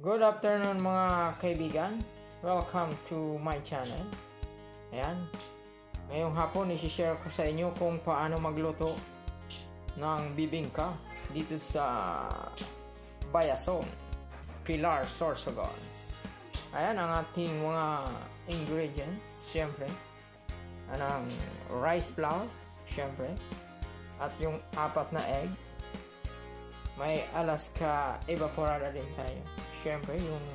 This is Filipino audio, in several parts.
Good afternoon mga kaibigan. Welcome to my channel. Ayan. Ngayong hapon isi-share ko sa inyo kung paano magluto ng bibingka dito sa Bayasong, Pilar, Sorsogon. Ayan ang ating mga ingredients. Siyempre, anong rice flour, siyempre, at yung 4 na egg. May Alaska evaporada din tayo. Siyempre, yung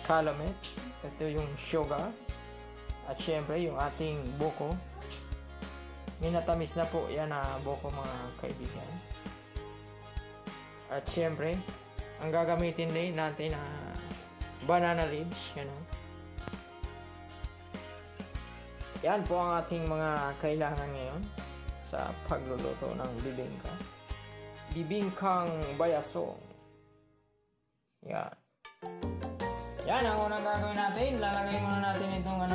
calumet. Ito yung sugar. At siyempre, yung ating buko. Minatamis na po yan na buko mga kaibigan. At siyempre, ang gagamitin din natin na banana leaves. Yan po ang ating mga kailangan ngayon sa pagluluto ng bibingka. Bibingkang Bayasong. Yan. Yan ang unang gagawin natin. Lalagay muna natin itong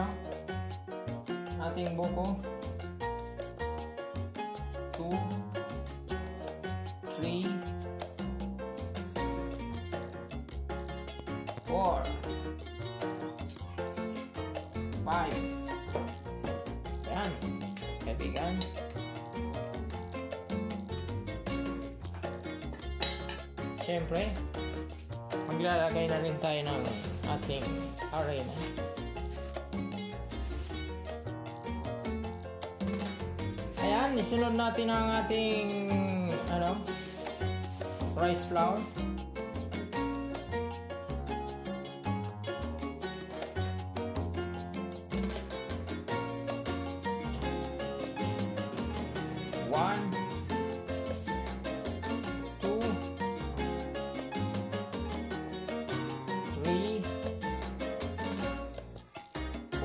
ating buko. 2, 3, 4, 5. Yan. Kaibigan. Siyempre, maglalagay na rin tayo ng ating arena. Ayan, isunod natin ang ating rice flour. One,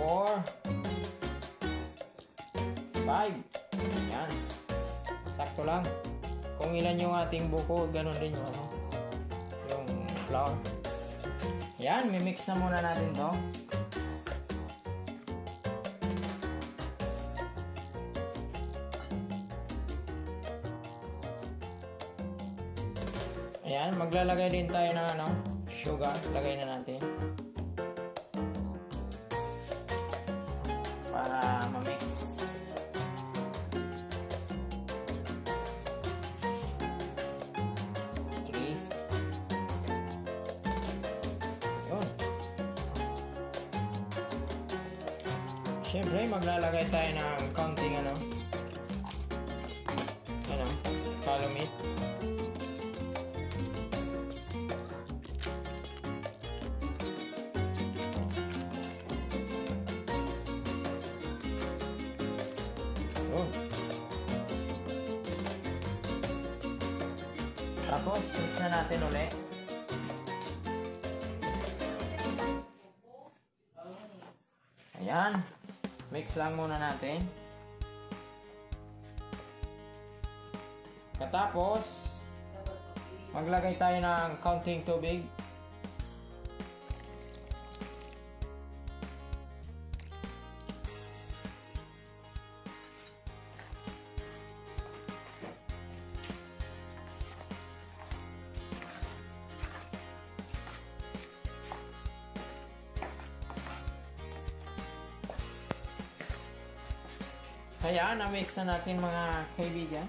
4, 5. Yan. Sakto lang. Kung ilan yung ating buko, ganun din yung flour. Yan, mimix na muna natin to. Ayan, maglalagay din tayo ng sugar. Lagay na natin. Para ma-mix. Yun. Siyempre, maglalagay tayo ng counting calumet. Tapos, mix na natin ulit. Ayan. Mix lang muna natin. Katapos, maglagay tayo ng kaunting tubig. Kaya, na-mix na natin mga kaibigan.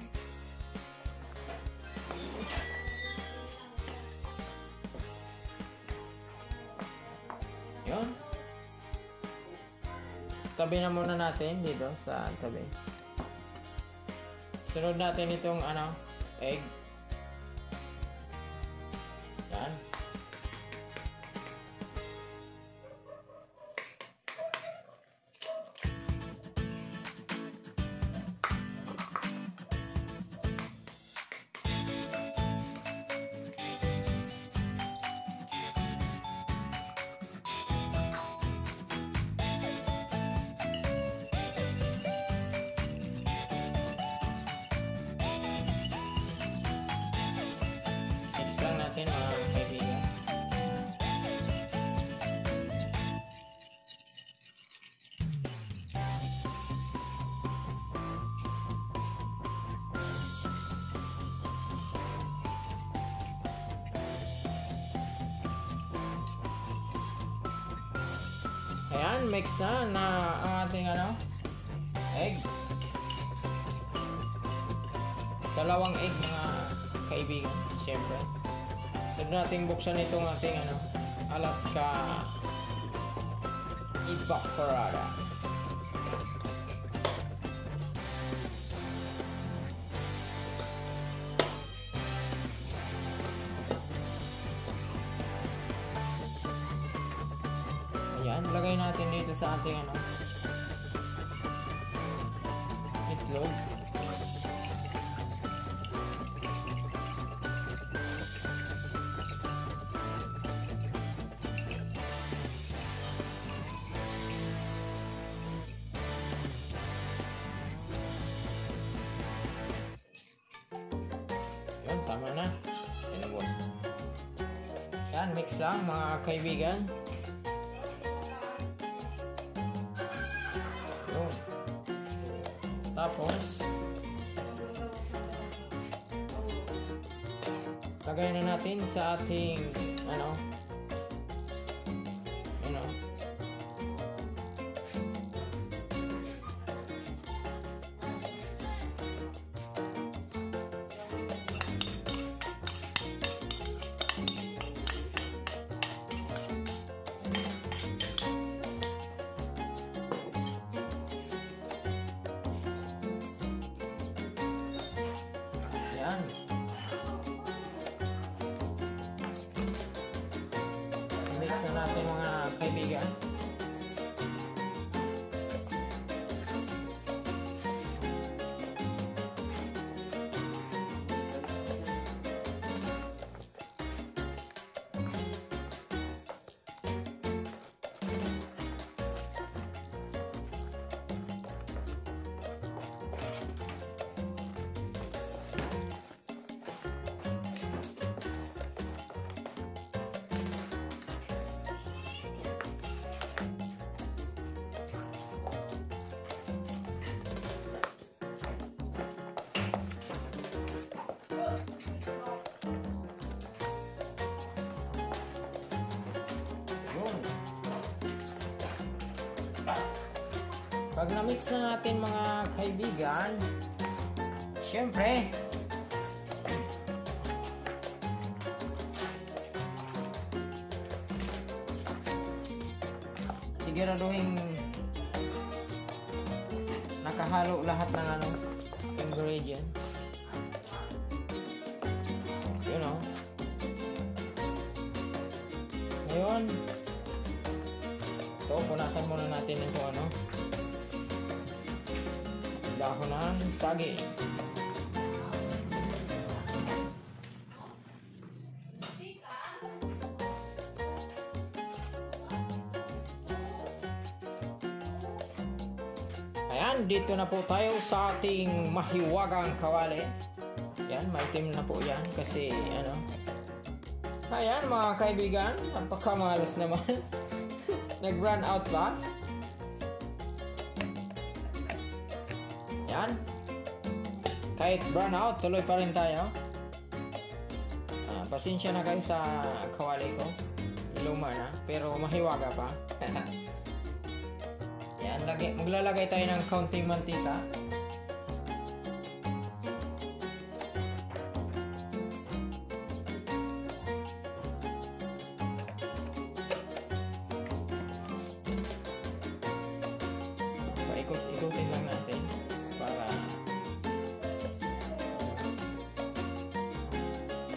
Yun. Tabi na muna natin dito sa tabi. Sunod natin itong egg. Yan. Ayan, mix na ang ating egg. 2 egg mga kaibigan, syempre. So natin buksan itong ating Alaska Evaporada. Ayan, lagay natin dito sa ating itlog. Yan, tama na. Yan, mix lang mga kaibigan. Tapos lagay na natin sa ating yan. Mix na natin mga kaibigan. Pag na-mix na natin mga kaibigan, syempre, siguraduhin nakahalo lahat ng ingredients. Ngayon, ito, punasan muna natin ito dahon ng saging. Ayan, dito na po tayo sa ating mahiwagang kawali. Yan, maitim na po yan kasi ayan mga kaibigan, napakamalas naman. Nag-run out ba? Yan. Kahit brown out, tuloy pa rin tayo. Pasensya na kayo sa kawali ko. Luma na, pero mahiwaga pa. Yan, maglalagay tayo ng kaunting mantika. Paikot-ikutin lang natin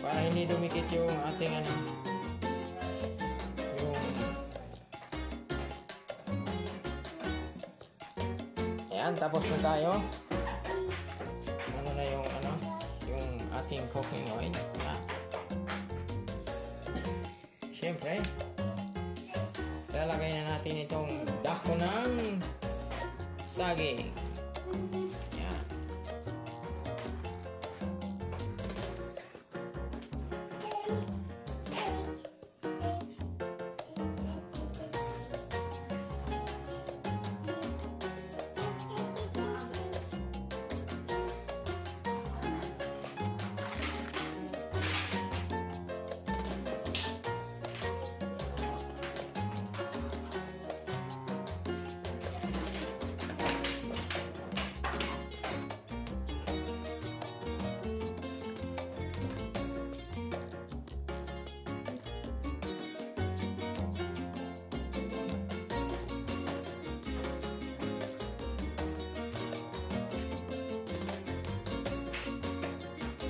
para hindi dumikit yung ating ayan, tapos na tayo. Na yung ating cooking oil. Siyempre, lalagay na natin itong dahon ng saging. Yan.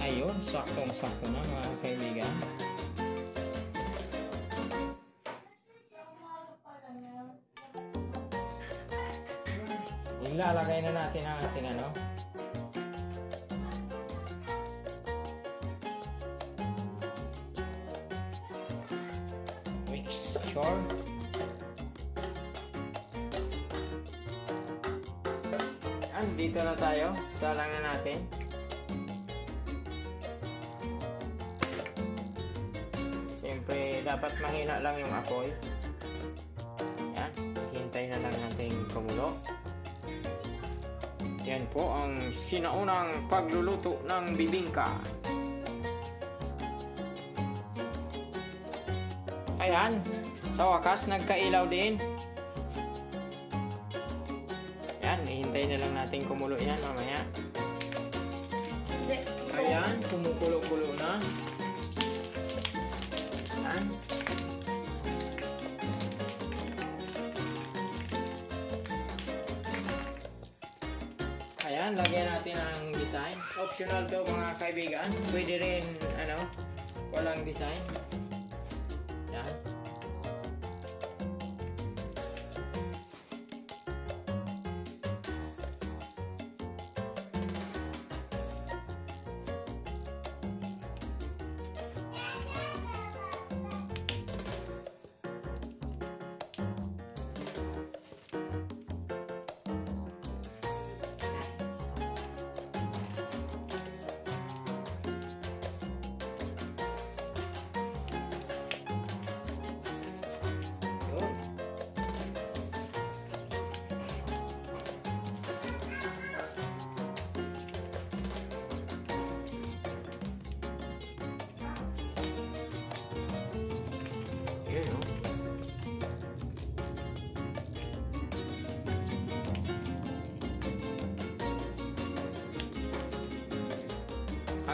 Ayun, saktong-sakto na mga kaibigan. Ilalagay na natin ang ating ano. Mixture. Dito na tayo. Salang na natin. Siyempre, dapat mahina lang yung apoy. Yan. Hintay na lang natin kumulo. Yan po ang sinaunang pagluluto ng bibingka. Ayan. Sa wakas, nagkailaw din. Yan. Hihintay na lang natin kumulo yan mamaya. Ayan. Kumukulo-kulo na. Ayan. Ayan, lagyan natin ang design. Optional to mga kaibigan. Pwede rin, walang design. Ayan.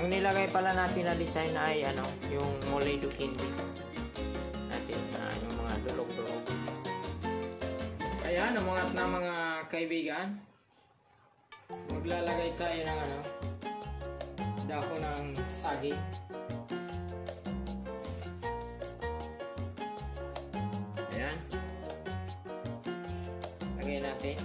Ang nilagay pala natin na design ay yung mole do candy natin yung mga dulog-dulog. Ayan, umangat na mga kaibigan. Maglalagay tayo ng dahon ng saging. Ayan. Lagay natin.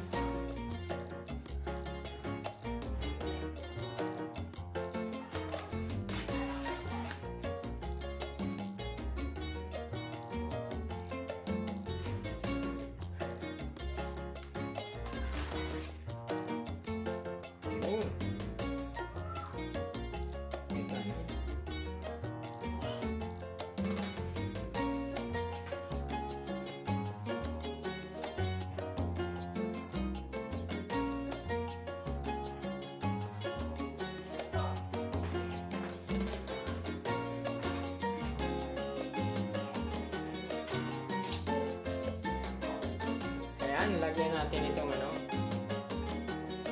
Ayan, lagyan natin itong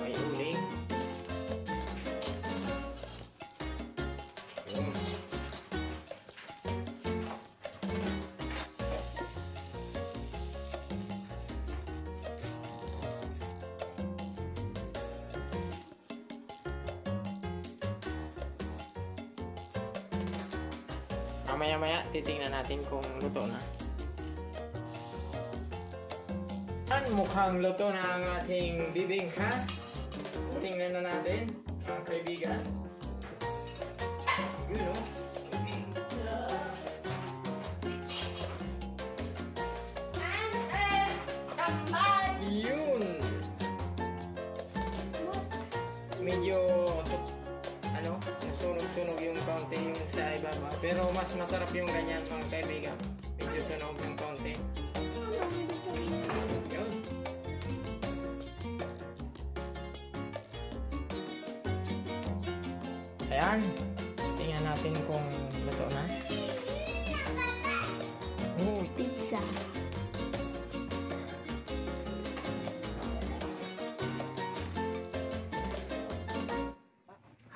may uling. Mamaya-maya titingnan natin kung luto na. Mukhang luto na ang ating bibingka. Tingnan na natin mga kaibigan. Yun Yun. Medyo nasunog-sunog yung kaunti yung sa ibaba. Pero mas masarap yung ganyan mga kaibigan. Medyo sunog yung kaunti. Ayan, tingnan natin kung luto na. Pizza.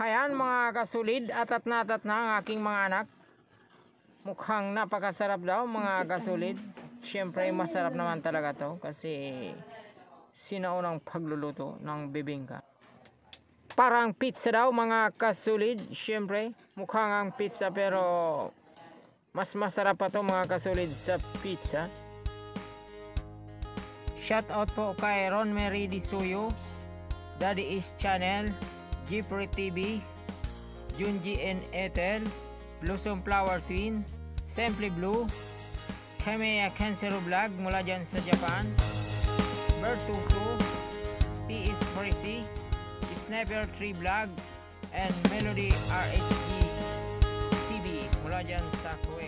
Ayan mga kasulid, atat na ang aking mga anak. Mukhang napakasarap daw mga kasulid. Siyempre masarap naman talaga to kasi sinaunang pagluluto ng bibingka. Parang pizza daw mga kasulid. Siyempre, mukhang ang pizza pero mas masarap pa to mga kasulid sa pizza. Shout out po kay Ron Mary Disuyo, Daddy Is Channel, Jeffrey TV, Junji N. Ethel, Blossom Flower Twin, Simply Blue, Kameya Cancero Vlog mula dyan sa Japan, Bertuso, P.S. Prissy, Sniper 3 Vlog, and Melody RHG TV mula dyan sa Kuwait.